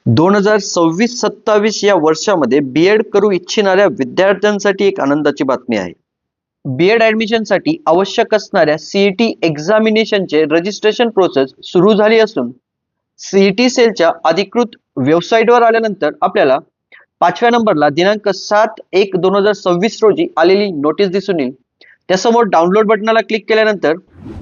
2026-27 या वर्षामध्ये बीएड करू इच्छिणाऱ्या विद्यार्थ्यांसाठी एक आनंदाची बातमी आहे. बीएड ॲडमिशनसाठी आवश्यक असणाऱ्या सीईटी एक्झामिनेशनचे रजिस्ट्रेशन प्रोसेस सुरू झाली असून सीईटी सेलच्या अधिकृत वेबसाईटवर आल्यानंतर आपल्याला 5व्या नंबरला दिनांक 7/1/2026 रोजी आलेली नोटीस दिसून येईल. त्यासमोर डाउनलोड बटनाला क्लिक केल्यानंतर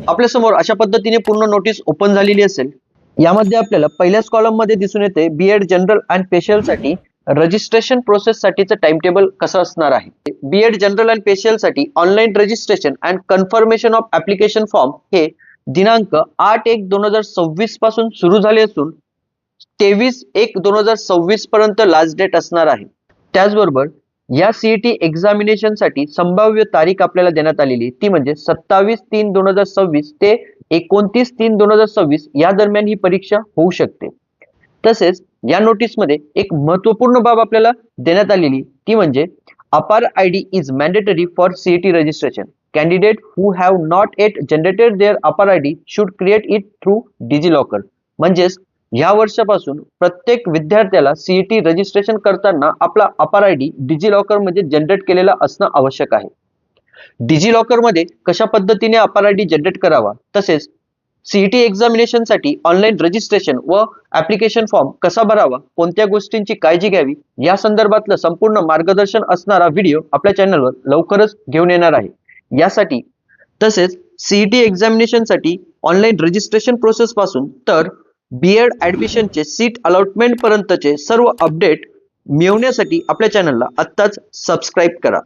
आपल्यासमोर अशा पद्धतीने पूर्ण नोटीस ओपन झालेली असेल. यामध्ये आपल्याला पहिल्याच कॉलम मध्ये दिसून येते बीएड जनरल अँड स्पेशल साठी रजिस्ट्रेशन प्रोसेस साठीचं टाइम टेबल कसं असणार आहे. बीएड जनरल अँड स्पेशल साठी online registration and confirmation of application form हे दिनांक 8/1/2026 पासून सुरू झाले असून 23/1/2026 पर्यंत लास्ट डेट असणार आहे. त्याचबरोबर या सीईटी एक्झामिनेशन साठी संभाव्य तारीख आपल्याला देण्यात आलेली ती म्हणजे 27/3/2026 ते 29/3/2026 या दरम्यान ही परीक्षा होऊ शकते. तसेच या नोटीस मध्ये एक महत्त्वपूर्ण बाब आपल्याला देण्यात आलेली ती म्हणजे APAAR ID is mandatory for CET registration. Candidate who have not yet generated their APAAR ID should create it through DigiLocker. म्हणजेच या वर्षापासून प्रत्येक विद्यार्थ्याला सीईटी रजिस्ट्रेशन करताना आपला अपार आयडी डिजिलॉकर मध्ये जनरेट केलेला असणं आवश्यक आहे. डिजिलॉकर मध्ये कशा पद्धतीने अपार आयडी जनरेट करावा, तसेच सीईटी एक्झामिनेशन साठी ऑनलाईन रजिस्ट्रेशन व ऍप्लिकेशन फॉर्म कसा भरावा, कोणत्या गोष्टींची काळजी घ्यावी या संदर्भातलं संपूर्ण मार्गदर्शन असणारा व्हिडिओ आपल्या चॅनलवर लवकरच घेऊन येणार आहे. यासाठी तसेच सीईटी एक्झामिनेशन साठी ऑनलाईन रजिस्ट्रेशन प्रोसेस पासून तर बीएड ऍडमिशनचे सीट अलॉटमेंट पर्यंतचे सर्व अपडेट मिळवण्यासाठी आपल्या चॅनलला आत्ताच सबस्क्राईब करा.